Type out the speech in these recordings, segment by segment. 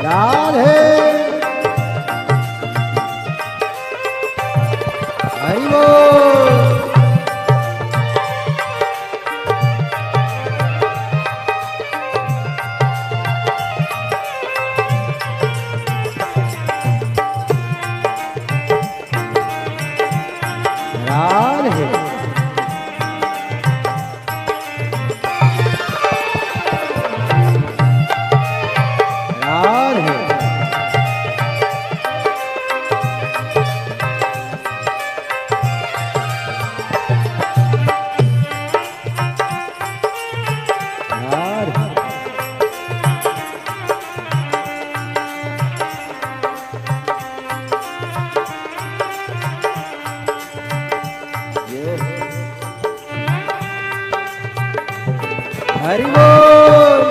राधे हरि बोल। राधे हरि बोल।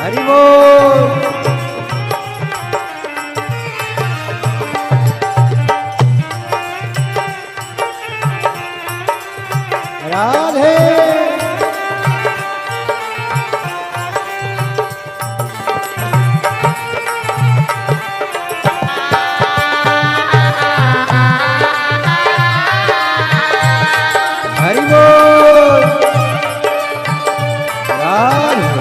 हरि बोल। राधे हरि बोल। राधे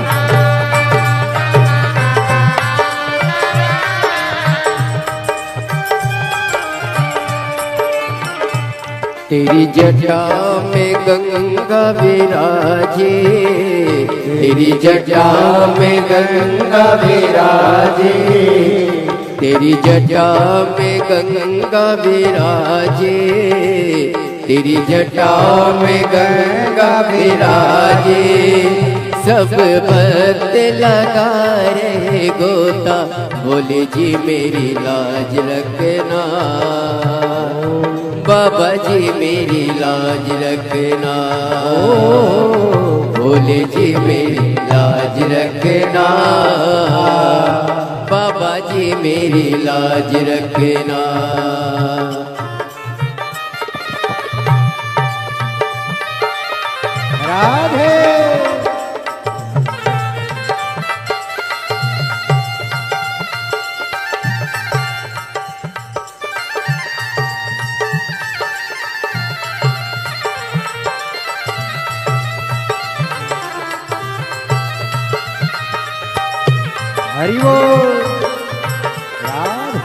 तेरी जटा में गंगा विराजे, तेरी जटा में गंगा विराजे, तेरी जटा में गंगा विराजे, तेरी जटा में गंगा विराजे। सब भक्त लगा रहे गोता, बोले जी मेरी लाज रखना, बाबा जी मेरी लाज रखना, भोले जी मेरी लाज रखना, बाबा जी मेरी लाज रखना। राधे हरि बोल। राधे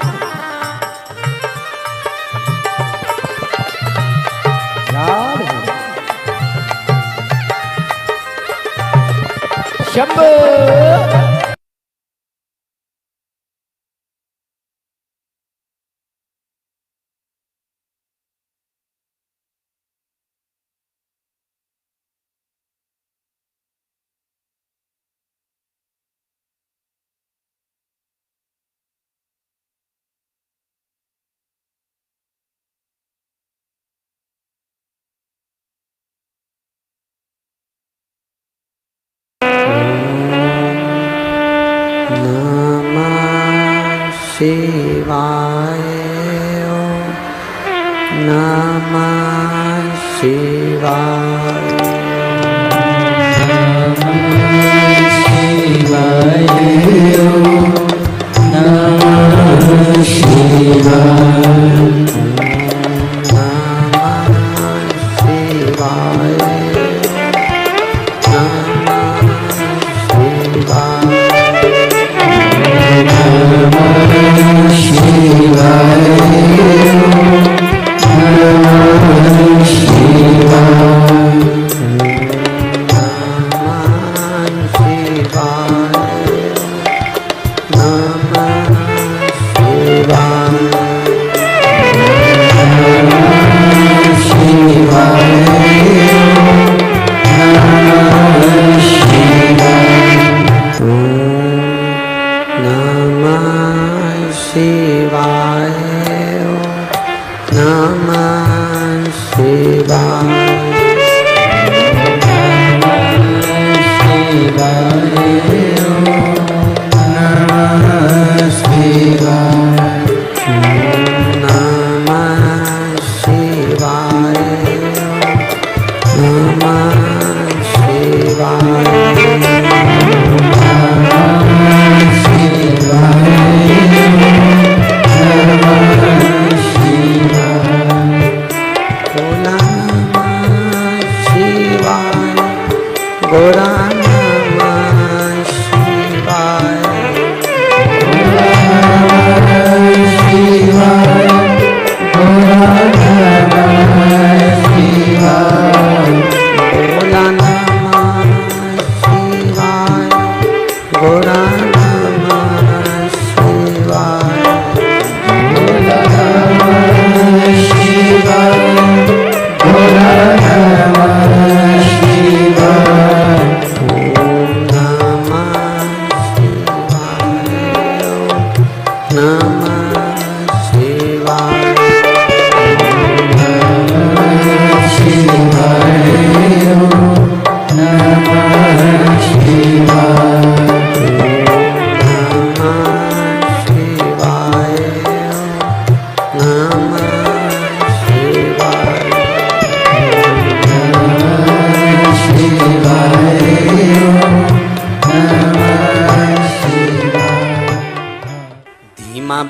राधे शंभो शिवाय नमः शिवाय शिवाय नमः शिवाय शिवाय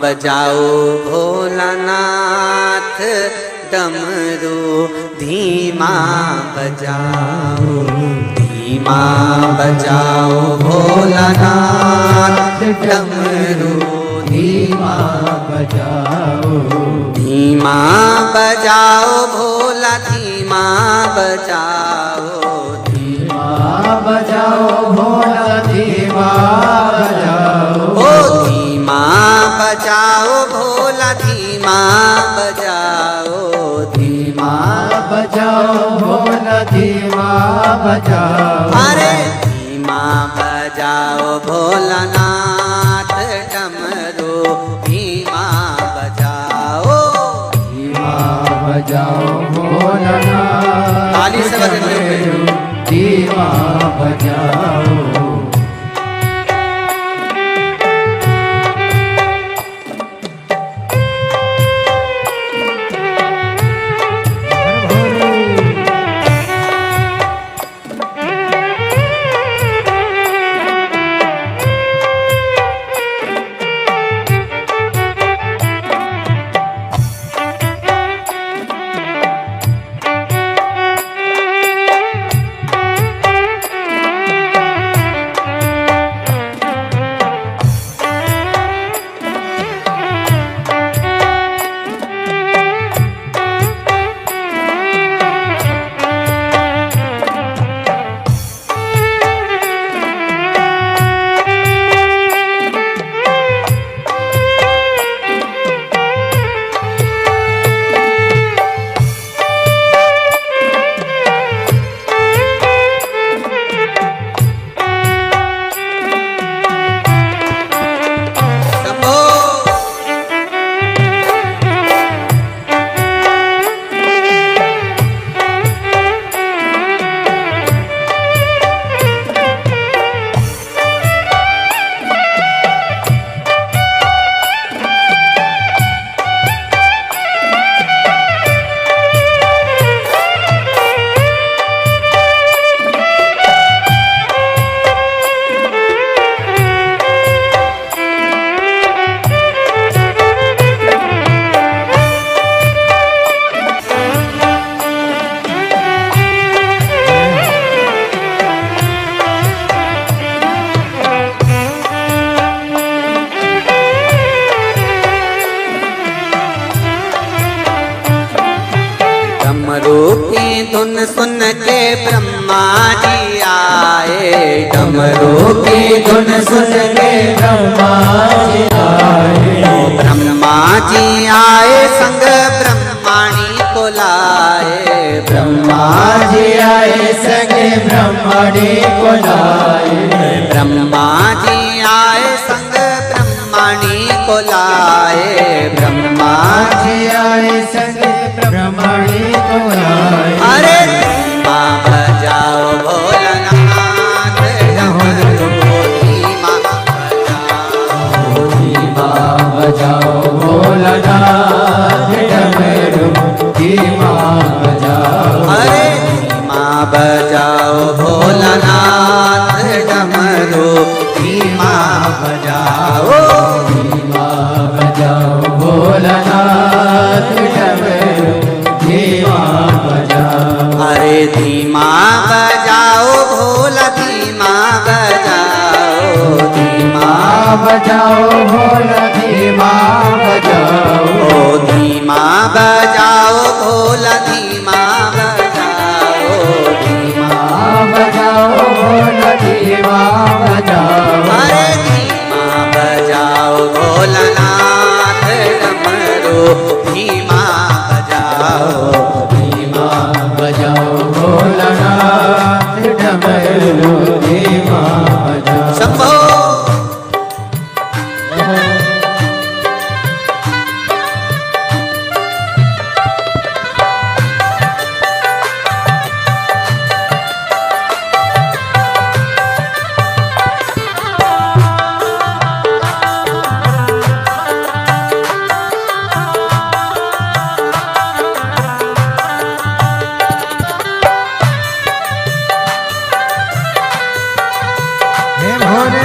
बजाओ भोलानाथ डमरू धीमा बजाओ, धीमा बजाओ भोलानाथ डमरू धीमा बजाओ, धीमा बजाओ भोला धीमा बजाओ, धीमा बजाओ भोला धीमा बजाओ, ओ धीमा बजाओ भोला धीमा बजाओ, धीमा बजाओ भोला धीमा बजाओ, अरे धीमा बजाओ भोलानाथ डमरू धीमा बजाओ, धीमा बजाओ भोलानाथ ताली से बजते हुए धीमा बजाओ। धुन सुन के ब्रह्मा जी आए, डमरू की धुन सुन के ब्रह्मा जी आए, ब्रह्मा जी आए संग ब्रह्माणी को लाए, ब्रह्मा जी आए संग ब्रह्माणी को लाए, ब्रह्मा जी आए संग ब्रह्माणी को लाए, ब्रह्मा जी आए संग ब्रह्माणी बुलाए। अरे धीमा बजाओ भोलानाथ डमरू धीमा बजाओ। धीमा बजाओ भोलानाथ डमरू धीमा बजाओ। अरे धीमा बजाओ भोलानाथ डमरू धीमा बजाओ। धीमा बजाओ भोलानाथ डमरू धीमा बजाओ। अरे धीमा बजाओ भोला धीमा बजाओ। धीमा बजाओ भोला धीमा बजाओ। ओ धीमा बजाओ भोला धीमा बजाओ। धीमा बजाओ भोला धीमा बजाओ। अरे धीमा बजाओ भोलानाथ डमरू धीमा बजाओ। धीमा बजाओ भोलानाथ डमरू धीमा बजाओ। शंभो हे भोले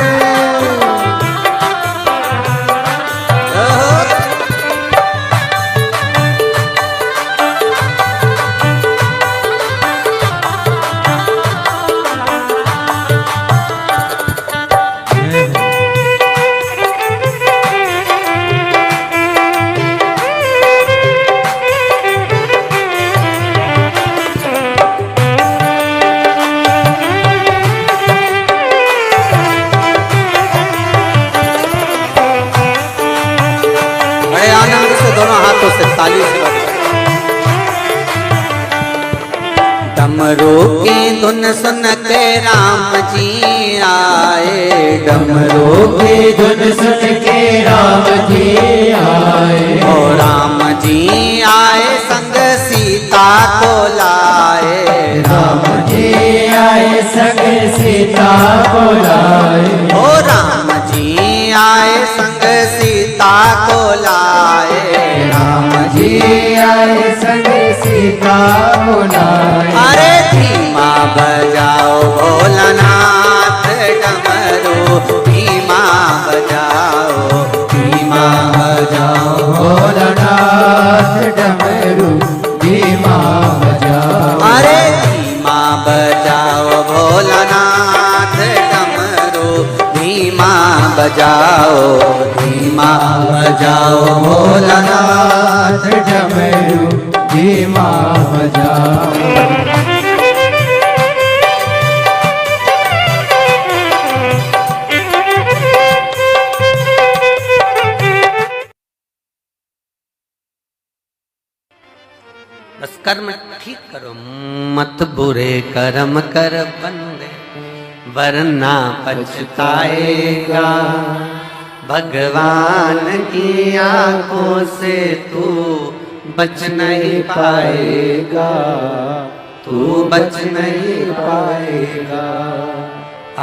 बड़े आनंद से दोनों हाथों से ताली से बजाओ। डमरू की धुन सुन के राम जी आए। डमरू की धुन सुन के राम जी आए। ओ राम जी आए संग सीता को लाए। राम जी आए संग सीता को लाए। ओ राम जी आए संग सीता को लाए। राम जी आए संग सीता को लाए। अरे धीमा बजाओ भोलानाथ डमरू धीमा बजाओ। धीमा बजाओ भोलानाथ डमरू धीमा बजाओ। अरे धीमा बजाओ भोलानाथ डमरू धीमा बजाओ। धीमा बजाओ भोलानाथ भोलानाथ डमरू धीमा बजाओ। बस कर्म ठीक करो मत बुरे कर्म कर बंदे वरना पछताएगा। भगवान की आंखों से तू बच नहीं पाएगा। तू बच नहीं पाएगा।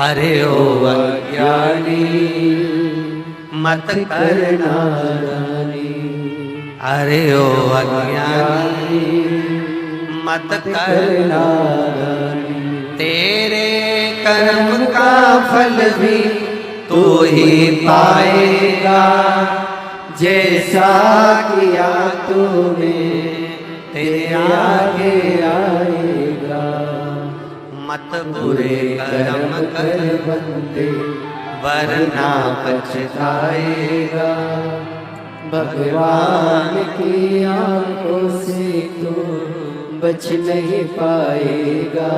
अरे ओ अज्ञानी मत करना रानी। अरे ओ अज्ञानी मत करना रानी। तेरे कर्म का फल भी तू ही पाएगा। जैसा किया तूने तेरे आगे आएगा। मत बुरे कर्म कर बंदे वरना पछताएगा। भगवान की आंखों से तू बच नहीं पाएगा।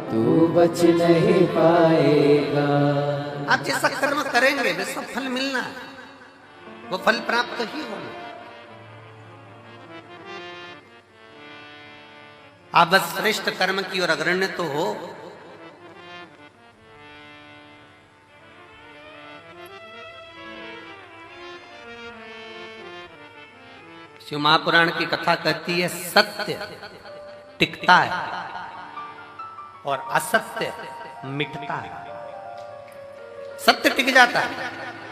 तू बच नहीं पाएगा। आप जैसा कर्म करेंगे वैसा फल मिलना है। वो फल प्राप्त ही होना। आप बस श्रेष्ठ कर्म की ओर अग्रण्य तो हो। शिव महापुराण की कथा कहती है सत्य टिकता है और असत्य मिटता है। सत्य टिक जाता है,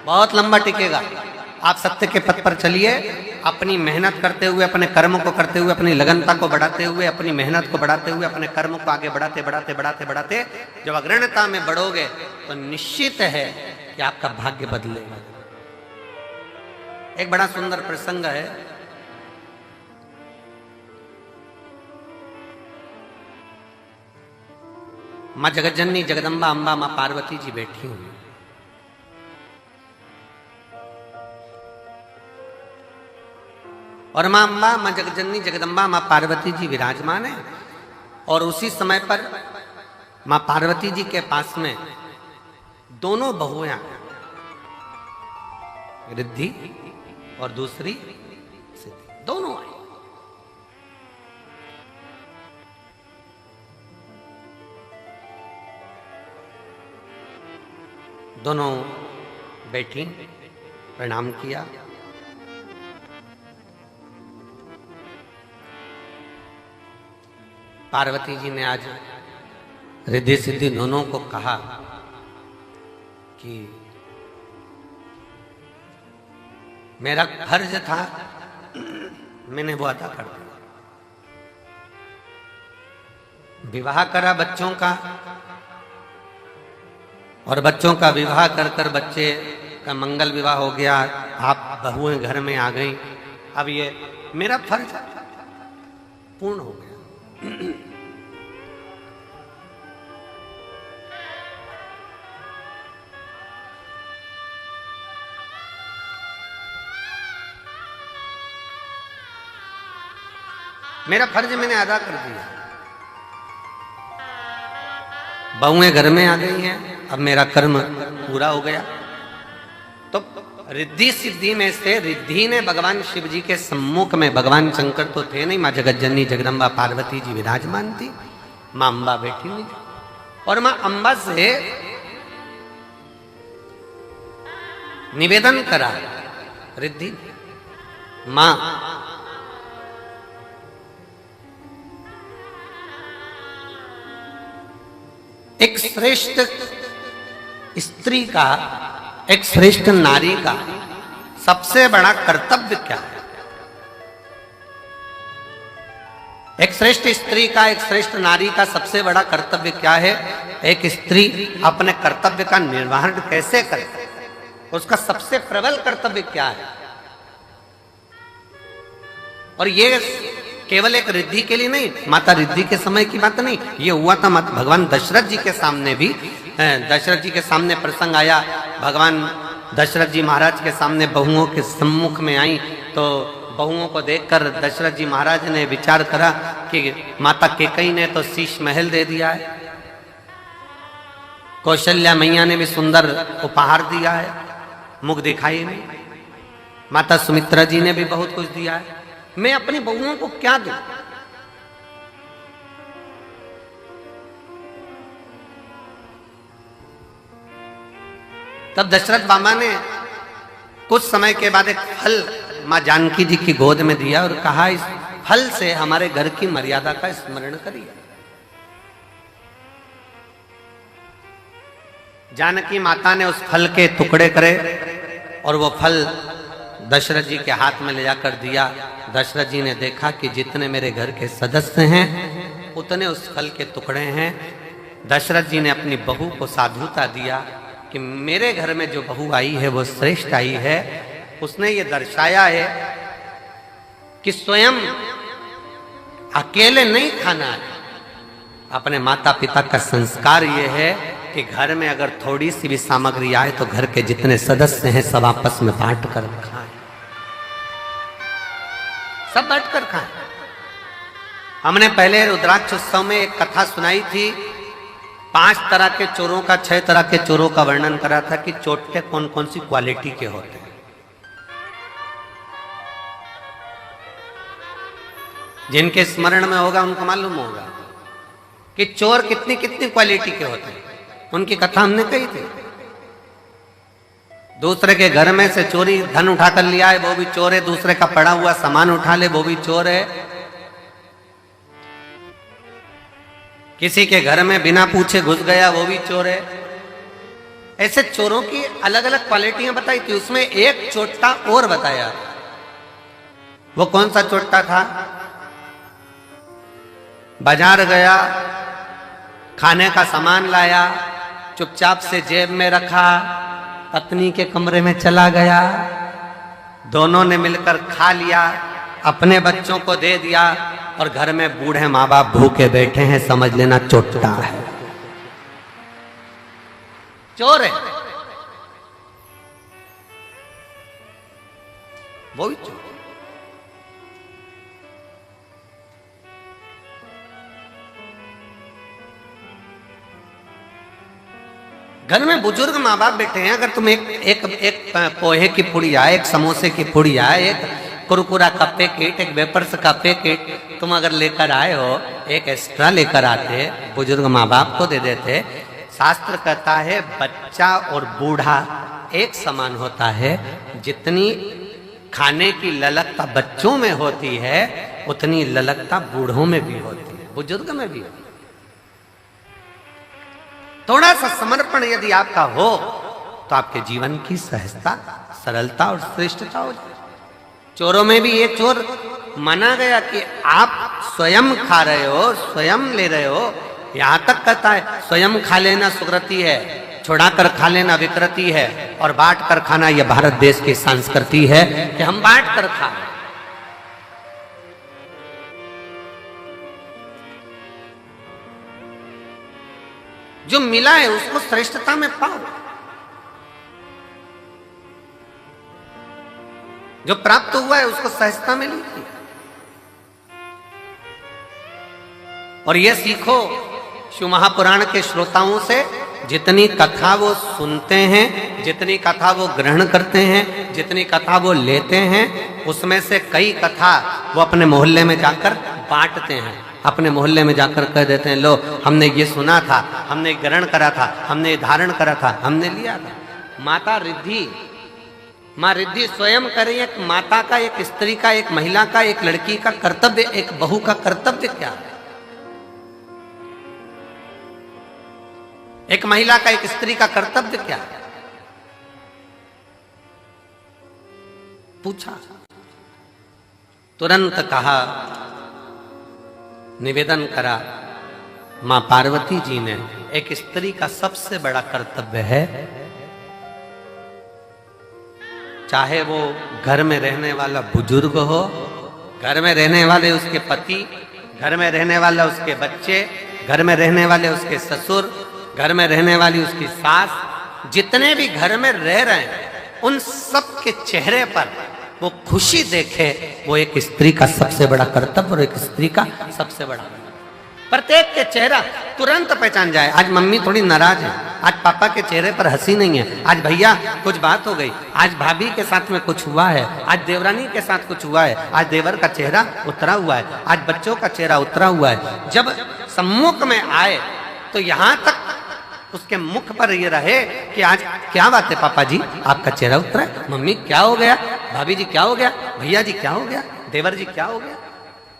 बहुत लंबा टिकेगा। आप सत्य के पथ पर चलिए, अपनी मेहनत करते हुए, अपने कर्म को करते हुए, अपनी लगनता को बढ़ाते हुए, अपनी मेहनत को बढ़ाते हुए, अपने कर्म को आगे बढ़ाते बढ़ाते बढ़ाते बढ़ाते जब अग्रणता में बढ़ोगे तो निश्चित है कि आपका भाग्य बदलेगा। एक बड़ा सुंदर प्रसंग है। माँ जगज्जननी जगदम्बा अम्बा माँ पार्वती जी बैठी हुई, और माँ अम्बा माँ जगज्जननी जगदम्बा माँ पार्वती जी विराजमान है। और उसी समय पर माँ पार्वती जी के पास में दोनों बहुएं, रिद्धि और दूसरी सिद्धि, दोनों आई। दोनों बैठी, प्रणाम किया। पार्वती जी ने आज रिद्धि सिद्धि दोनों को कहा कि मेरा फर्ज था, मैंने वो अदा कर दिया। विवाह करा बच्चों का, और बच्चों का विवाह कर कर बच्चे का मंगल विवाह हो गया। आप बहुएं घर में आ गई। अब ये मेरा फर्ज पूर्ण हो गया। मेरा फर्ज मैंने अदा कर दिया। बहुएं घर में आ गई हैं, अब मेरा कर्म पूरा हो गया। तो रिद्धि सिद्धि में से रिद्धि ने भगवान शिव जी के सम्मुख में, भगवान शंकर तो थे नहीं, माँ जगज्जननी जगदम्बा पार्वती जी विराजमान थी, माँ अम्बा बैठी हुई थी। और माँ अम्बा से निवेदन करा रिद्धि, माँ एक श्रेष्ठ स्त्री का, एक श्रेष्ठ नारी का सबसे बड़ा कर्तव्य क्या है? एक श्रेष्ठ स्त्री का, एक श्रेष्ठ नारी का सबसे बड़ा कर्तव्य क्या है? एक स्त्री अपने कर्तव्य का निर्वहन कैसे करे, उसका सबसे प्रबल कर्तव्य क्या है? और ये केवल एक रिद्धि के लिए नहीं, माता रिद्धि के समय की बात नहीं, ये हुआ था भगवान दशरथ जी के सामने भी। दशरथ जी के सामने प्रसंग आया, भगवान दशरथ जी महाराज के सामने बहुओं के सम्मुख में आई, तो बहुओं को देखकर दशरथ जी महाराज ने विचार करा कि माता केकई ने तो शीश महल दे दिया है, कौशल्या मैया ने भी सुंदर उपहार दिया है, मुख दिखाई नहीं, माता सुमित्रा जी ने भी बहुत कुछ दिया है, मैं अपनी बहुओं को क्या दूं? तब दशरथ बाबा ने कुछ समय के बाद एक फल मां जानकी जी की गोद में दिया और कहा, इस फल से हमारे घर की मर्यादा का स्मरण करिए। जानकी माता ने उस फल के टुकड़े करे और वो फल दशरथ जी के हाथ में ले जाकर दिया। दशरथ जी ने देखा कि जितने मेरे घर के सदस्य हैं उतने उस फल के टुकड़े हैं। दशरथ जी ने अपनी बहू को साधुता दिया कि मेरे घर में जो बहू आई है वो श्रेष्ठ आई है। उसने ये दर्शाया है कि स्वयं अकेले नहीं खाना है, अपने माता पिता का संस्कार ये है कि घर में अगर थोड़ी सी भी सामग्री आए तो घर के जितने सदस्य हैं सब आपस में बांट कर खाएं, सब बांट कर खाएं। हमने पहले रुद्राक्ष उत्सव में एक कथा सुनाई थी, 5 तरह के चोरों का, 6 तरह के चोरों का वर्णन करा था कि चोटे कौन कौन सी क्वालिटी के होते हैं। जिनके स्मरण में होगा उनको मालूम होगा कि चोर कितनी कितनी क्वालिटी के होते हैं। उनकी कथा हमने कही थी। दूसरे के घर में से चोरी धन उठा कर लिया है, वो भी चोर है। दूसरे का पड़ा हुआ सामान उठा ले, वो भी चोर है। किसी के घर में बिना पूछे घुस गया, वो भी चोर है। ऐसे चोरों की अलग अलग क्वालिटियां बताई थी। उसमें एक चोट्टा और बताया। वो कौन सा चोट्टा था? बाजार गया, खाने का सामान लाया, चुपचाप से जेब में रखा, पत्नी के कमरे में चला गया, दोनों ने मिलकर खा लिया, अपने बच्चों को दे दिया, और घर में बूढ़े माँ बाप भूखे बैठे हैं, समझ लेना चोट्टा है, चोर है। वो भी चोर। घर में बुजुर्ग माँ बाप बैठे हैं, अगर तुम एक पोहे की पुड़िया, एक समोसे की पुड़िया, एक कुरकुरा का पैकेट, एक वेपर्स का पैकेट तुम अगर लेकर आए हो, एक एक्स्ट्रा लेकर आते, बुजुर्ग माँ बाप को दे देते। शास्त्र कहता है बच्चा और बूढ़ा एक समान होता है। जितनी खाने की ललकता बच्चों में होती है, उतनी ललकता बूढ़ों में भी होती है, बुजुर्ग में भी होती है। थोड़ा सा समर्पण यदि आपका हो तो आपके जीवन की सहजता, सरलता और श्रेष्ठता हो जाए। चोरों में भी ये चोर माना गया कि आप स्वयं खा रहे हो, स्वयं ले रहे हो। यहां तक कहता है स्वयं खा लेना सुकृति है, छुड़ा कर खा लेना विकृति है, और बांट कर खाना यह भारत देश की संस्कृति है कि हम बांट कर खाएं। जो मिला है उसको श्रेष्ठता में पाओ। जो प्राप्त हुआ है उसको सहजता में लीजिए। और यह सीखो शिव महापुराण के श्रोताओं से, जितनी कथा वो सुनते हैं, जितनी कथा वो ग्रहण करते हैं, जितनी कथा वो लेते हैं, उसमें से कई कथा वो अपने मोहल्ले में जाकर बांटते हैं। अपने मोहल्ले में जाकर कह देते हैं, लो हमने ये सुना था, हमने ग्रहण करा था, हमने धारण करा था, हमने लिया था। माता रिद्धि, माँ रिद्धि स्वयं करें। एक माता का, एक स्त्री का, एक महिला का, एक लड़की का कर्तव्य, एक बहू का कर्तव्य क्या है? एक महिला का, एक स्त्री का कर्तव्य क्या है? पूछा, तुरंत कहा, निवेदन करा मां पार्वती जी ने, एक स्त्री का सबसे बड़ा कर्तव्य है, चाहे वो घर में रहने वाला बुजुर्ग हो, घर में रहने वाले उसके पति, घर में रहने वाला उसके बच्चे, घर में रहने वाले उसके ससुर, घर में रहने वाली उसकी सास, जितने भी घर में रह रहे हैं, उन सब के चेहरे पर वो खुशी देखे, वो एक स्त्री का सबसे बड़ा कर्तव्य और एक स्त्री का सबसे बड़ा। प्रत्येक के चेहरा तुरंत पहचान जाए। आज मम्मी थोड़ी नाराज है, आज पापा के चेहरे पर हंसी नहीं है, आज भैया कुछ बात हो गई, आज भाभी के साथ में कुछ हुआ है, आज देवरानी के साथ कुछ हुआ है, आज देवर का चेहरा उतरा हुआ है, आज बच्चों का चेहरा उतरा हुआ है। जब सम्मुख में आए तो यहाँ तक उसके मुख पर ये रहे कि आज क्या बात है पापा जी, आपका चेहरा उतरा है, मम्मी क्या हो गया, भाभी जी क्या हो गया, भैया जी क्या हो गया, देवर जी क्या हो गया।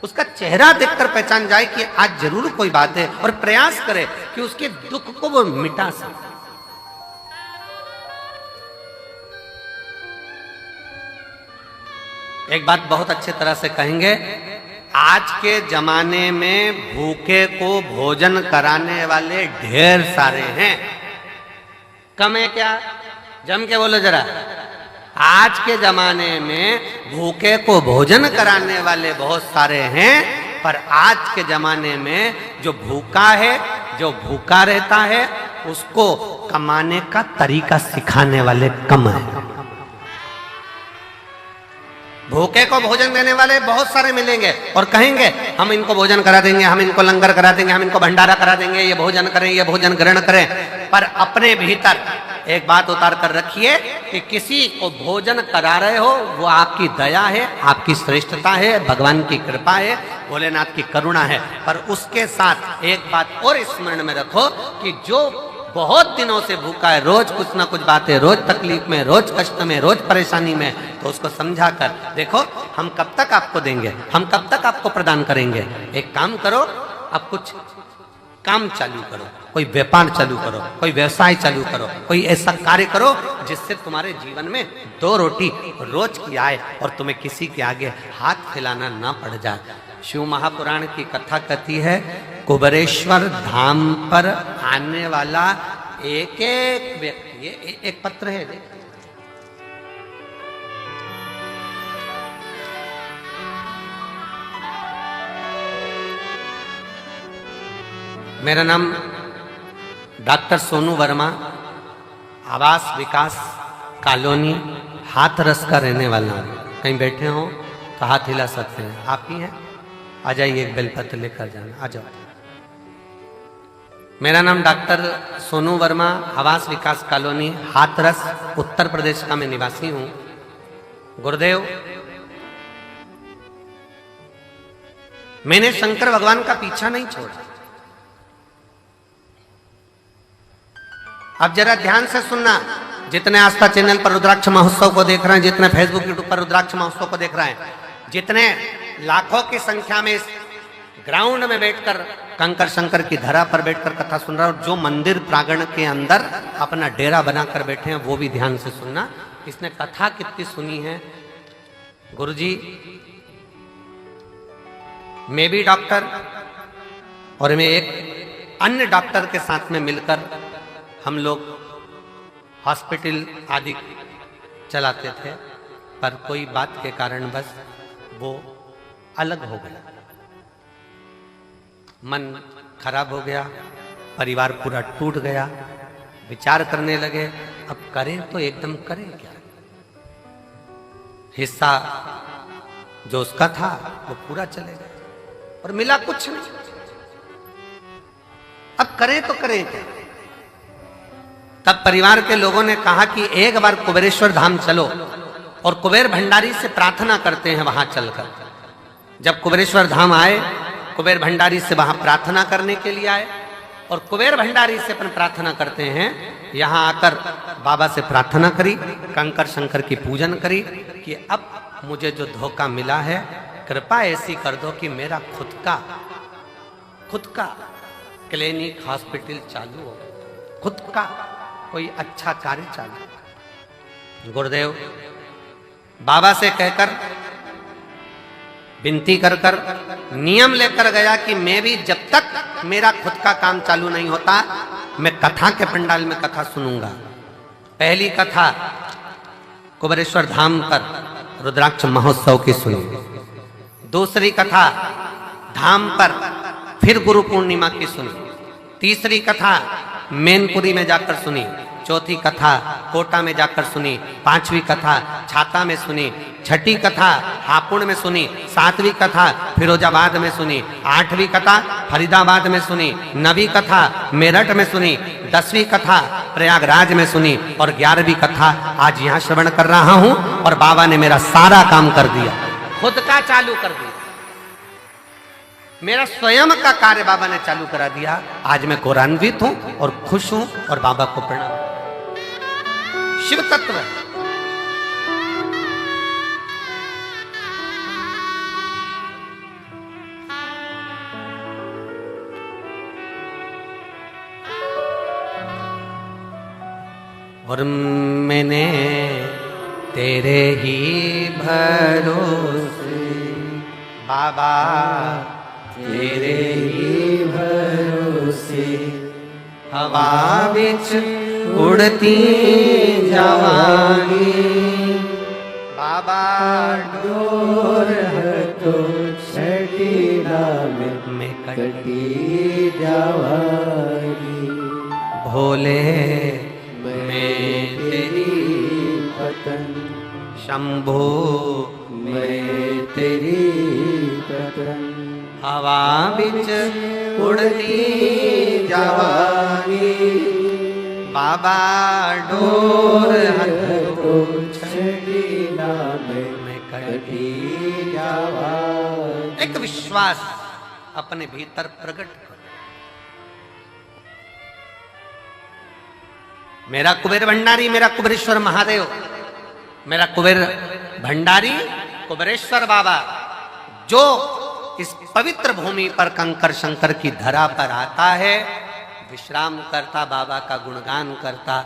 उसका चेहरा देखकर पहचान जाए कि आज जरूर कोई बात है, और प्रयास करे कि उसके दुख को वो मिटा सके। एक बात बहुत अच्छे तरह से कहेंगे, आज के जमाने में भूखे को भोजन कराने वाले ढेर सारे हैं, कम है क्या? जम के बोलो जरा। आज के जमाने में भूखे को भोजन कराने वाले बहुत सारे हैं, पर आज के जमाने में जो भूखा है, जो भूखा रहता है, उसको कमाने का तरीका सिखाने वाले कम है। भूखे को भोजन देने वाले बहुत सारे मिलेंगे और कहेंगे हम इनको भोजन करा देंगे, हम इनको लंगर करा देंगे, हम इनको भंडारा करा देंगे, ये भोजन करें, ये भोजन ग्रहण करें। पर अपने भीतर एक बात उतार कर रखिए कि किसी को भोजन करा रहे हो, वो आपकी दया है, आपकी श्रेष्ठता है, भगवान की कृपा है, भोलेनाथ की करुणा है। पर उसके साथ एक बात और स्मरण में रखो कि जो बहुत दिनों से भूखा है, रोज कुछ ना कुछ बात है, रोज तकलीफ में, रोज कष्ट में, रोज परेशानी में, तो उसको समझा कर देखो हम कब तक आपको देंगे, हम कब तक आपको प्रदान करेंगे। एक काम करो, अब कुछ काम चालू करो, कोई व्यापार चालू करो, कोई व्यवसाय चालू करो, कोई ऐसा कार्य करो जिससे तुम्हारे जीवन में 2 रोटी रोज की आए और तुम्हें किसी के आगे हाथ फैलाना ना पड़ जाए। शिव महापुराण की कथा कहती है, कुबेरेश्वर धाम पर आने वाला एक एक व्यक्ति, ये एक पत्र है, मेरा नाम डॉक्टर सोनू वर्मा, आवास विकास कॉलोनी हाथरस का रहने वाला हूँ। कहीं बैठे हो तो हाथ हिला सकते हैं, आप ही हैं, आ जाइए, एक बेलपत्र लेकर जाना, आ जाओ। मेरा नाम डॉक्टर सोनू वर्मा, आवास विकास कॉलोनी हाथरस उत्तर प्रदेश का मैं निवासी हूँ। गुरुदेव, मैंने शंकर भगवान का पीछा नहीं छोड़ा। अब जरा ध्यान से सुनना, जितने आस्था चैनल पर रुद्राक्ष महोत्सव को देख रहे हैं, जितने फेसबुक यूट्यूब पर रुद्राक्ष महोत्सव को देख रहे हैं, जितने लाखों की संख्या में इस ग्राउंड में बैठकर कंकर शंकर की धरा पर बैठकर कथा सुन रहा है, और जो मंदिर प्रांगण के अंदर अपना डेरा बनाकर बैठे हैं, वो भी ध्यान से सुनना। इसने कथा कितनी सुनी है। गुरुजी, मैं भी डॉक्टर और मैं एक अन्य डॉक्टर के साथ में मिलकर हम लोग हॉस्पिटल आदि चलाते थे, पर कोई बात के कारण बस वो अलग हो गया, मन खराब हो गया, परिवार पूरा टूट गया। विचार करने लगे, अब करें तो एकदम करें क्या। हिस्सा जो उसका था वो पूरा चले गया और मिला कुछ नहीं। अब करें तो करें क्या। तब परिवार के लोगों ने कहा कि एक बार कुबेरेश्वर धाम चलो और कुबेर भंडारी से प्रार्थना करते हैं वहां चलकर। जब कुबेरेश्वर धाम आए, कुबेर भंडारी से वहां प्रार्थना करने के लिए आए और कुबेर भंडारी से अपन प्रार्थना करते हैं। यहां आकर बाबा से प्रार्थना करी, कंकर शंकर की पूजन करी कि अब मुझे जो धोखा मिला है, कृपा ऐसी कर दो कि मेरा खुद का क्लिनिक हॉस्पिटल चालू हो, खुद का कोई अच्छा कार्य चालू। गुरुदेव बाबा से कहकर विनती कर कर नियम लेकर गया कि मैं भी जब तक मेरा खुद का काम चालू नहीं होता, मैं कथा के पंडाल में कथा सुनूंगा। पहली कथा कुबेरेश्वर धाम पर रुद्राक्ष महोत्सव की सुनी। दूसरी कथा धाम पर फिर गुरु पूर्णिमा की सुनी। तीसरी कथा मैनपुरी में जाकर सुनी। चौथी कथा कोटा में जाकर सुनी। पांचवी कथा छाता में सुनी। छठी कथा हापुड़ में सुनी। सातवीं कथा फिरोजाबाद में सुनी। आठवीं कथा फरीदाबाद में सुनी। नवीं कथा मेरठ में सुनी। 10वीं कथा प्रयागराज में सुनी और 11वीं कथा आज यहाँ श्रवण कर रहा हूँ। और बाबा ने मेरा सारा काम कर दिया, खुद का चालू कर दिया, मेरा स्वयं का कार्य बाबा ने चालू करा दिया। आज मैं गौरवान्वित हूं और खुश हूं और बाबा को प्रणाम। शिव तत्व और मैंने तेरे ही भरोसे बाबा, तेरे ही भरोसे हवा बिच उड़ती जवानी बाबा, डोर तो छठी में कटी जवानी। भोले मैं तेरी पतन, शंभो मैं तेरी पतन। हवा बिच उड़ती जवानी बाबा, डोर तो छठी में कटी जवानी। एक विश्वास अपने भीतर प्रकट करो। मेरा कुबेर भंडारी, मेरा कुबेरेश्वर महादेव, मेरा कुबेर भंडारी कुबेरेश्वर बाबा, जो इस पवित्र भूमि पर कंकर शंकर की धरा पर आता है, विश्राम करता, बाबा का गुणगान करता,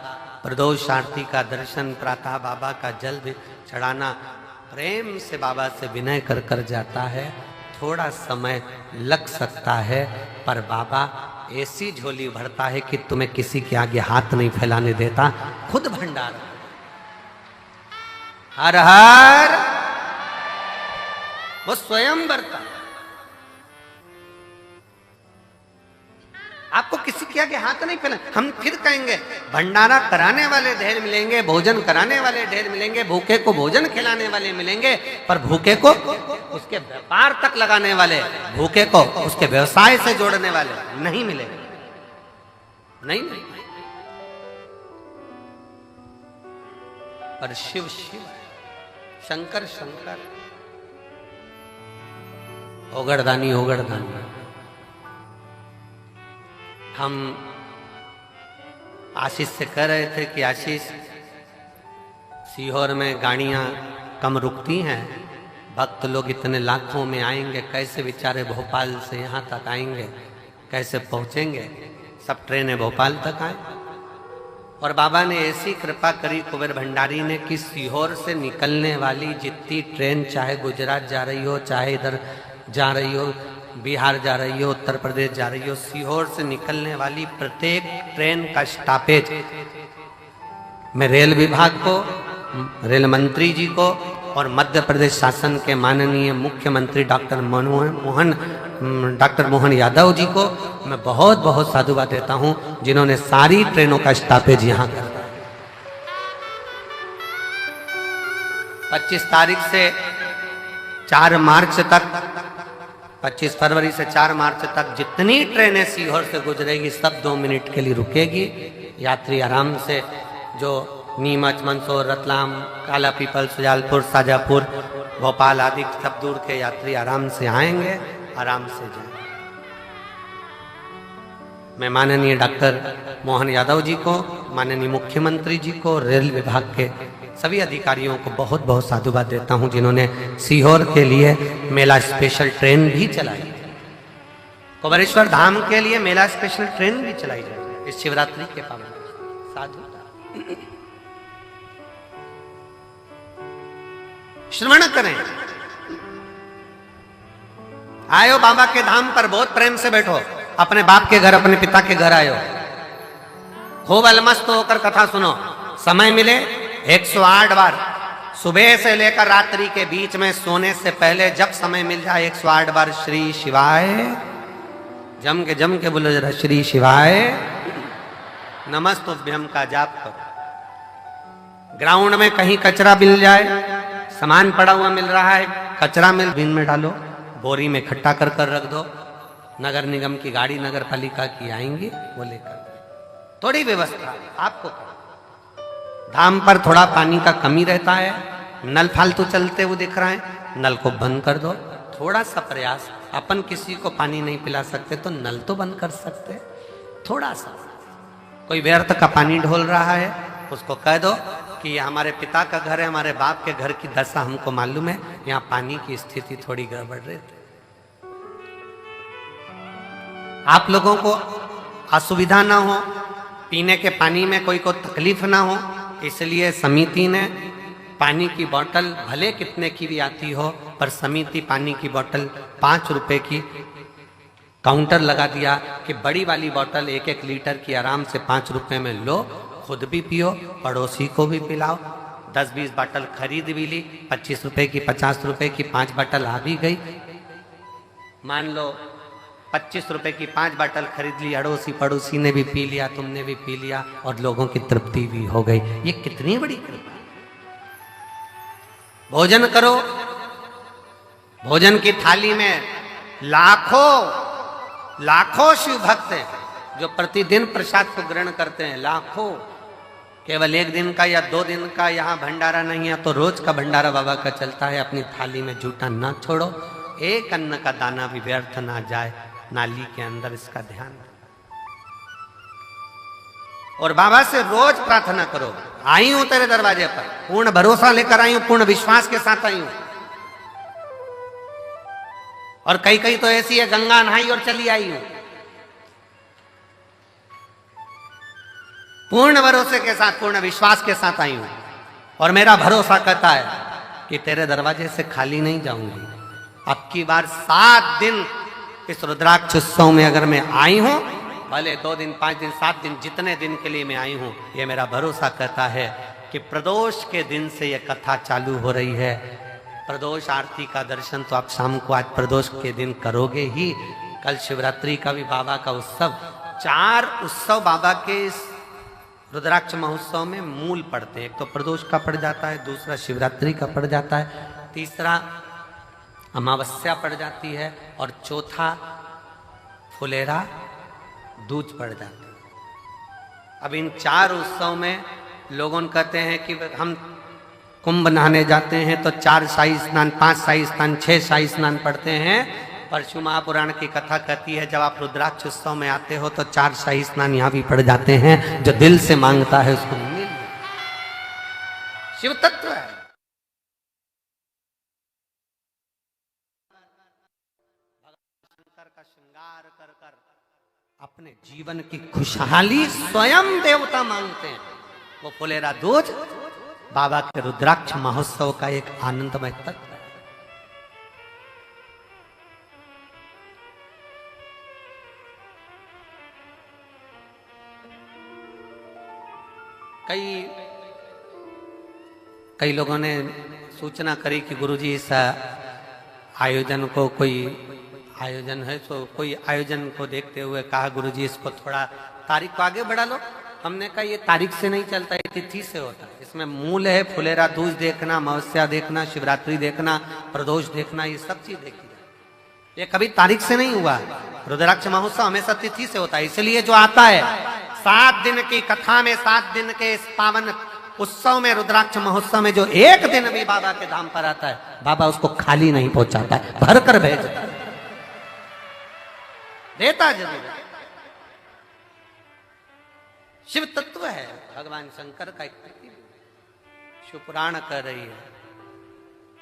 प्रदोष आरती का दर्शन, प्रातः बाबा का जल भी चढ़ाना, प्रेम से बाबा से विनय कर कर जाता है। थोड़ा समय लग सकता है, पर बाबा ऐसी झोली भरता है कि तुम्हें किसी के आगे हाथ नहीं फैलाने देता, खुद भंडार। हर हर वो स्वयं भरता, आपको किसी के आगे हाथ नहीं फैला। हम फिर कहेंगे भंडारा कराने वाले ढेर मिलेंगे, भोजन कराने वाले ढेर मिलेंगे, भूखे को भोजन खिलाने वाले मिलेंगे, पर भूखे को उसके व्यापार तक लगाने वाले, भूखे को उसके व्यवसाय से जोड़ने वाले नहीं मिलेंगे। नहीं, नहीं। पर शिव शिव, शंकर शंकर, ओगड़दानी ओगड़दानी। हम आशीष से कह रहे थे कि आशीष, सीहोर में गाड़ियां कम रुकती हैं, भक्त लोग इतने लाखों में आएंगे, कैसे बेचारे भोपाल से यहाँ तक आएंगे, कैसे पहुँचेंगे? सब ट्रेनें भोपाल तक आए। और बाबा ने ऐसी कृपा करी कुबेर भंडारी ने कि सीहोर से निकलने वाली जितनी ट्रेन, चाहे गुजरात जा रही हो, चाहे इधर जा रही हो, बिहार जा रही हो, उत्तर प्रदेश जा रही हो, सीहोर से निकलने वाली प्रत्येक ट्रेन का स्टॉपेज मैं रेल विभाग को, रेल मंत्री जी को और मध्य प्रदेश शासन के माननीय मुख्यमंत्री डॉक्टर मोहन यादव जी को मैं बहुत बहुत साधुवाद देता हूं, जिन्होंने सारी ट्रेनों का स्टॉपेज यहां कर दिया। 25 तारीख से 4 मार्च तक, 25 फरवरी से 4 मार्च तक जितनी ट्रेनें सीहोर से गुजरेगी सब 2 मिनट के लिए रुकेगी। यात्री आराम से, जो नीमच, मंदसौर, रतलाम, काला पीपल, सुजालपुर, शाजापुर, भोपाल आदि सब दूर के यात्री आराम से आएंगे, आराम से जाएंगे। मैं माननीय डॉक्टर मोहन यादव जी को, माननीय मुख्यमंत्री जी को, रेल विभाग के सभी अधिकारियों को बहुत बहुत साधुवाद देता हूं, जिन्होंने सीहोर के लिए मेला स्पेशल ट्रेन भी चलाई। कुबेरेश्वर धाम के लिए मेला स्पेशल ट्रेन भी चलाई जाए इस शिवरात्रि के पावन। साधु श्रवण करें, आयो बाबा के धाम पर, बहुत प्रेम से बैठो, अपने बाप के घर, अपने पिता के घर आयो, खूब अलमस्त होकर कथा सुनो। समय मिले 108 बार, सुबह से लेकर रात्रि के बीच में सोने से पहले जब समय मिल जाए 108 बार श्री शिवाय, जम के बोलो जरा, श्री शिवाय नमस्तुभ्यं का जाप करो। ग्राउंड में कहीं कचरा मिल जाए, सामान पड़ा हुआ मिल रहा है, कचरा मिल बिन में डालो, बोरी में इकट्ठा कर कर रख दो। नगर निगम की गाड़ी, नगर पालिका की आएंगी, वो लेकर। थोड़ी व्यवस्था आपको, धाम पर थोड़ा पानी का कमी रहता है, नल फालतू चलते हुए दिख रहा है, नल को बंद कर दो। थोड़ा सा प्रयास, अपन किसी को पानी नहीं पिला सकते तो नल तो बंद कर सकते, थोड़ा सा। कोई व्यर्थ का पानी ढोल रहा है, उसको कह दो कि ये हमारे पिता का घर है, हमारे बाप के घर की दशा हमको मालूम है, यहाँ पानी की स्थिति थोड़ी गड़बड़ रहती। आप लोगों को असुविधा ना हो, पीने के पानी में कोई को तकलीफ ना हो, इसलिए समिति ने पानी की बोतल भले कितने की भी आती हो, पर समिति पानी की बोतल 5 रुपए की काउंटर लगा दिया कि बड़ी वाली बोतल 1-1 लीटर की आराम से 5 रुपए में लो, खुद भी पियो, पड़ोसी को भी पिलाओ। 10-20 बोतल खरीद भी ली, 25 रुपए की, 50 रुपए की 5 बोतल आ भी गई। मान लो 25 रुपए की 5 बोतल खरीद ली, अड़ोसी पड़ोसी ने भी पी लिया, तुमने भी पी लिया, और लोगों की तृप्ति भी हो गई। ये कितनी बड़ी कृपा। भोजन करो, भोजन की थाली में लाखों शिव भक्त हैं जो प्रतिदिन प्रसाद को ग्रहण करते हैं, लाखों। केवल 1 दिन का या 2 दिन का यहाँ भंडारा नहीं है, तो रोज का भंडारा बाबा का चलता है। अपनी थाली में जूठा ना छोड़ो, एक अन्न का दाना भी व्यर्थ ना जाए नाली के अंदर, इसका ध्यान। और बाबा से रोज प्रार्थना करो, आई हूं तेरे दरवाजे पर, पूर्ण भरोसा लेकर आई हूं, पूर्ण विश्वास के साथ आई हूं। और कई कई तो ऐसी है गंगा नहाई और चली आई हूं। पूर्ण भरोसे के साथ, पूर्ण विश्वास के साथ आई हूं और मेरा भरोसा कहता है कि तेरे दरवाजे से खाली नहीं जाऊंगी। अब की बार 7 दिन इस रुद्राक्ष उत्सव में अगर मैं आई हूं, भले 2 दिन, 5 दिन, 7 दिन, जितने दिन के लिए मैं आई हूं, ये मेरा भरोसा कहता है कि प्रदोष के दिन से ये कथा चालू हो रही है। प्रदोष आरती का दर्शन तो आप शाम को आज प्रदोष के दिन करोगे ही। कल शिवरात्रि का भी बाबा का उत्सव, 4 उत्सव बाबा के इस रुद्राक्ष महोत्सव में मूल पड़ते हैं। एक तो प्रदोष का पड़ जाता है, दूसरा शिवरात्रि का पड़ जाता है, तीसरा अमावस्या पड़ जाती है और चौथा फुलेरा दूज पड़ जाता है। अब इन 4 उत्सव में लोगों कहते हैं कि हम कुंभ नहाने जाते हैं तो 4 शाही स्नान, 5 शाही स्नान, 6 शाही स्नान पढ़ते हैं। परशु महापुराण की कथा कहती है जब आप रुद्राक्ष उत्सव में आते हो तो 4 शाही स्नान यहाँ भी पड़ जाते हैं। जो दिल से मांगता है उसको मिल, शिव तत्व है। शंकर का श्रृंगार कर कर अपने जीवन की खुशहाली स्वयं देवता मांगते हैं। वो फुलेरा दूज बाबा के रुद्राक्ष महोत्सव का एक आनंदमय तत्व है। कई लोगों ने सूचना करी कि गुरुजी इस आयोजन को, कोई आयोजन है तो कोई आयोजन को देखते हुए कहा गुरुजी इसको थोड़ा तारीख को आगे बढ़ा लो। हमने कहा ये तारीख से नहीं चलता, ये तिथि से होता है। इसमें मूल है फुलेरा दूज देखना, अमावस्या देखना, शिवरात्रि देखना, प्रदोष देखना, ये सब चीज देखी जाए। ये कभी तारीख से नहीं हुआ। रुद्राक्ष महोत्सव हमेशा तिथि से होता है। इसलिए जो आता है 7 दिन की कथा में, 7 दिन के इस पावन उत्सव में, रुद्राक्ष महोत्सव में जो एक दिन भी बाबा के धाम पर आता है, बाबा उसको खाली नहीं पहुंचाता है, भर कर भेजता है, देता जरूर। शिव तत्व है भगवान शंकर का एक शिव पुराण कह रही है,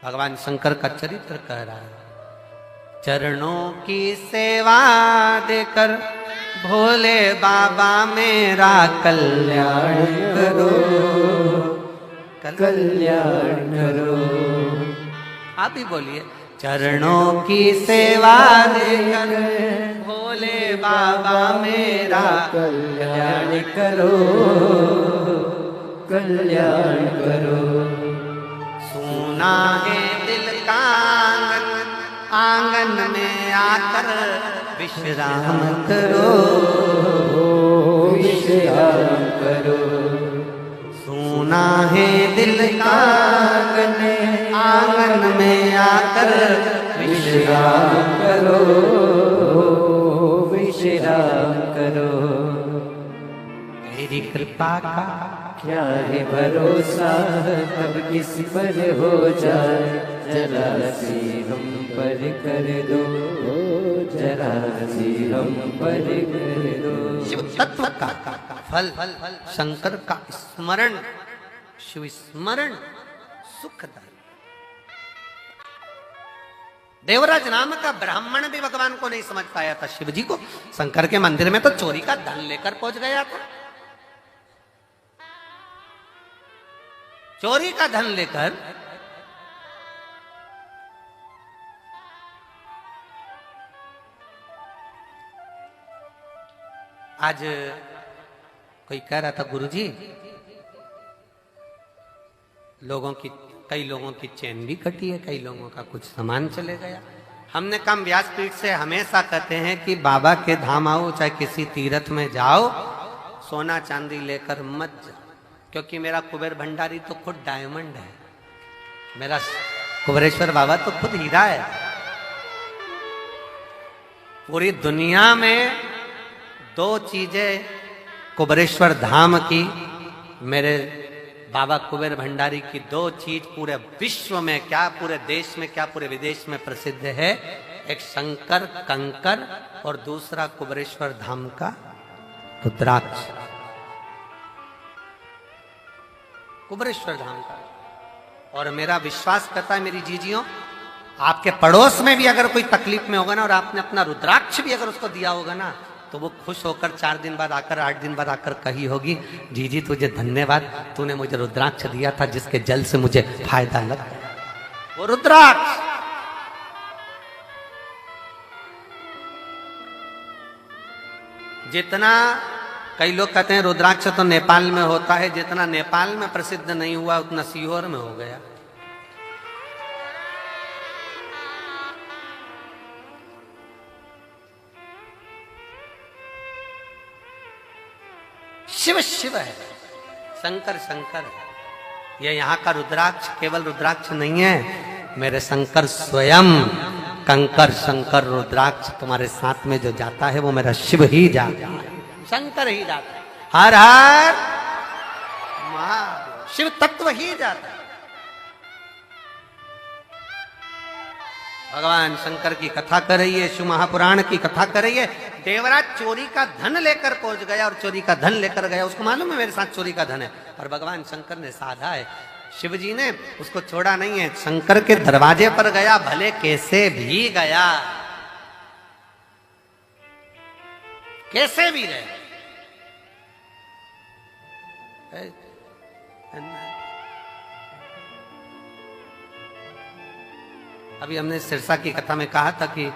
भगवान शंकर का चरित्र कह रहा है। चरणों की सेवा देकर भोले बाबा मेरा कल्याण करो, कल्याण करो। आप भी बोलिए, चरणों की सेवा देकर भोले बाबा मेरा कल्याण करो, कल्याण करो। सुना है दिल का आंगन, आंगन में आकर विश्राम करो, विश्राम करो। सुना है दिल का आंगन, आंगन में आकर विश्राम करो, विश्राम करो। मेरी कृपा का क्या है भरोसा, कब किसी पर हो जाए। जरा सी हम पर कर दो, जरा सी हम पर कर दो। शिव तत्व का फल शंकर का स्मरण, शिव स्मरण सुखदायी। देवराज नाम का ब्राह्मण भी भगवान को नहीं समझ पाया था। शिव जी को शंकर के मंदिर में तो चोरी का धन लेकर पहुंच गया था, चोरी का धन लेकर। आज कोई कह रहा था गुरुजी कई लोगों की चैन भी कटी है, कई लोगों का कुछ सामान चले गया। हमने कम व्यासपीठ से हमेशा कहते हैं कि बाबा के धाम आओ, चाहे किसी तीर्थ में जाओ, सोना चांदी लेकर मत जाओ, क्योंकि मेरा कुबेर भंडारी तो खुद डायमंड है, मेरा कुबेरेश्वर बाबा तो खुद हीरा है। पूरी दुनिया में 2 चीजें कुबेरेश्वर धाम की, मेरे बाबा कुबेर भंडारी की 2 चीज पूरे विश्व में, क्या पूरे देश में, क्या पूरे विदेश में प्रसिद्ध है। एक शंकर कंकर और दूसरा कुबेरेश्वर धाम का रुद्राक्ष। कुबरेश्वर धाम का। और मेरा विश्वास करता है मेरी जीजियों, आपके पड़ोस में भी अगर कोई तकलीफ में होगा ना और आपने अपना रुद्राक्ष भी अगर उसको दिया होगा ना, तो वो खुश होकर 4 दिन बाद आकर 8 दिन बाद आकर कही होगी, जीजी तुझे धन्यवाद, तूने मुझे रुद्राक्ष दिया था जिसके जल से मुझे फायदा लगा। वो रुद्राक्ष जितना, कई लोग कहते हैं रुद्राक्ष तो नेपाल में होता है, जितना नेपाल में प्रसिद्ध नहीं हुआ उतना सीहोर में हो गया। शिव शिव है, शंकर शंकर है। ये यहाँ का रुद्राक्ष केवल रुद्राक्ष नहीं है, मेरे शंकर स्वयं कंकर शंकर रुद्राक्ष तुम्हारे साथ में जो जाता है वो मेरा शिव ही जाता है, शंकर ही जाता है। हर हर महादेव, शिव तत्व ही जाता है। भगवान शंकर की कथा कर रही है, शिव महापुराण की कथा कर रही है। देवराज चोरी का धन लेकर पहुंच गया और चोरी का धन लेकर गया, उसको मालूम है मेरे साथ चोरी का धन है, और भगवान शंकर ने साधा है। शिव जी ने उसको छोड़ा नहीं है, शंकर के दरवाजे पर गया, भले कैसे भी गया, कैसे भी रहे। अभी हमने सिरसा की कथा में कहा था कि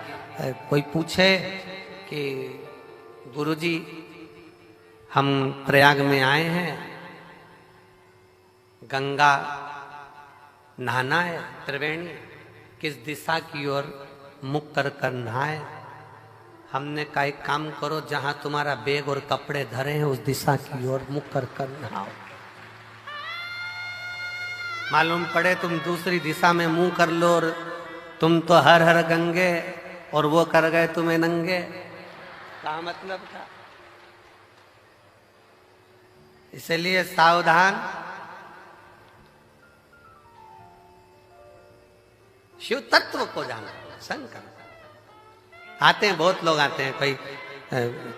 कोई पूछे कि गुरुजी हम प्रयाग में आए हैं, गंगा नहाना है, त्रिवेणी किस दिशा की ओर मुख कर कर नहाए। हमने कहा एक काम करो, जहां तुम्हारा बैग और कपड़े धरे हैं उस दिशा की ओर मुख कर कर नहाओ। मालूम पड़े तुम दूसरी दिशा में मुंह कर लो और तुम तो हर हर गंगे और वो कर गए तुम्हें नंगे, क्या मतलब था। इसलिए सावधान। शिव तत्व को जाना। शंकर आते हैं, बहुत लोग आते हैं, कोई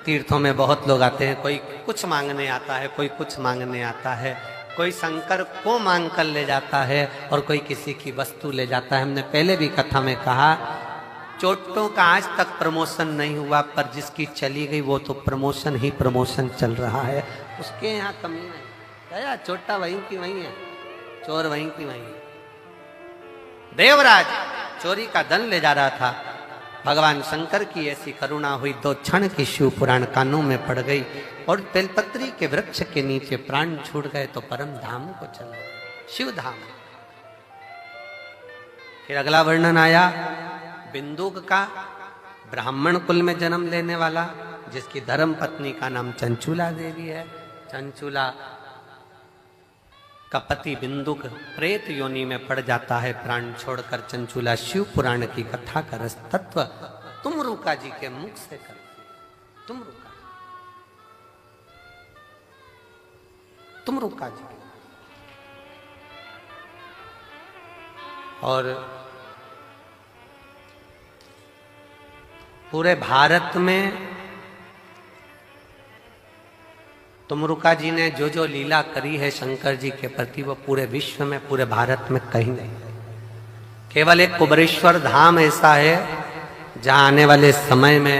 तीर्थों में बहुत लोग आते हैं, कोई कुछ मांगने आता है, कोई कुछ मांगने आता है, कोई शंकर को मांग कर ले जाता है और कोई किसी की वस्तु ले जाता है। हमने पहले भी कथा में कहा, चोटों का आज तक प्रमोशन नहीं हुआ, पर जिसकी चली गई वो तो प्रमोशन ही प्रमोशन चल रहा है, उसके यहाँ कमी नहीं। गया चोटा वहीं की वहीं है, चोर वहीं की वहीं है। देवराज चोरी का धन ले जा रहा था, भगवान शंकर की ऐसी करुणा हुई, 2 क्षण की शिव पुराण कानों में पड़ गई और बेलपत्री के वृक्ष के नीचे प्राण छूट गए तो परम धाम को चल गए, शिव धाम। फिर अगला वर्णन आया बिंदुक का, ब्राह्मण कुल में जन्म लेने वाला, जिसकी धर्म पत्नी का नाम चंचूला देवी है। चंचूला का पति बिंदुक प्रेत योनि में पड़ जाता है प्राण छोड़कर। चंचूला शिव पुराण की कथा का रस तत्व तुमरुका जी के मुख से करती। तुमरुका जी और पूरे भारत में तुमरुका जी ने जो जो लीला करी है शंकर जी के प्रति, वो पूरे विश्व में, पूरे भारत में कहीं नहीं। केवल एक कुबरेश्वर धाम ऐसा है जहां आने वाले समय में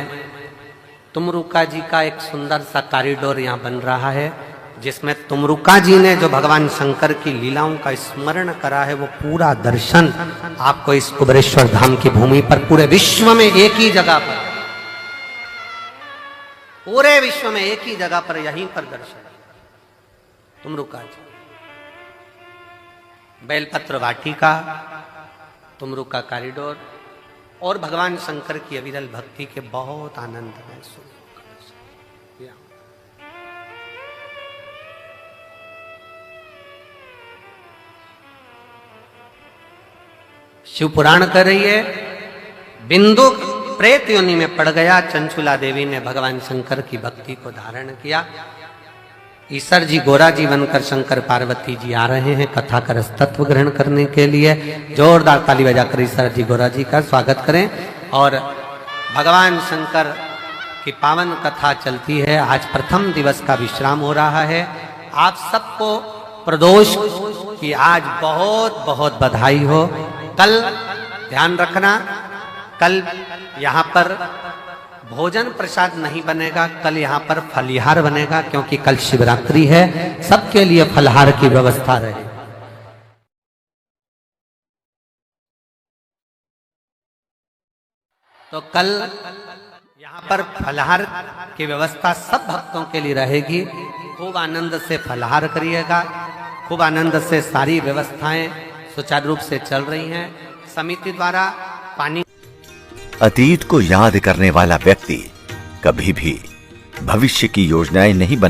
तुमरुका जी का एक सुंदर सा कॉरिडोर यहाँ बन रहा है, जिसमें तुमरुका जी ने जो भगवान शंकर की लीलाओं का स्मरण करा है वो पूरा दर्शन आपको इस कुबरेश्वर धाम की भूमि पर, पूरे विश्व में एक ही जगह पर, पूरे विश्व में एक ही जगह पर, यहीं पर दर्शन तुमरुका जी। बेलपत्र वाटिका, तुमरुका कॉरिडोर और भगवान शंकर की अविरल भक्ति के बहुत आनंद में शिव पुराण कर रही है। बिंदु प्रेत योनि में पड़ गया, चंचूला देवी ने भगवान शंकर की भक्ति को धारण किया। ईश्वर जी गोरा जी बनकर शंकर पार्वती जी आ रहे हैं कथा का रस तत्व ग्रहण करने के लिए। जोरदार ताली बजाकर ईश्वर जी गोरा जी का स्वागत करें। और भगवान शंकर की पावन कथा चलती है। आज प्रथम दिवस का विश्राम हो रहा है। आप सबको प्रदोष की आज बहुत बहुत बधाई हो। कल ध्यान रखना, कल यहाँ पर भोजन प्रसाद नहीं बनेगा, कल यहाँ पर फलिहार बनेगा, क्योंकि कल शिवरात्रि है। सबके लिए फलहार की व्यवस्था रहे। तो कल यहाँ पर फलहार की व्यवस्था सब भक्तों के लिए रहेगी। खूब आनंद से फलहार करिएगा, खूब आनंद से सारी व्यवस्थाएं सुचारू रूप से चल रही हैं। समिति द्वारा पानी, अतीत को याद करने वाला व्यक्ति कभी भी भविष्य की योजनाएं नहीं बना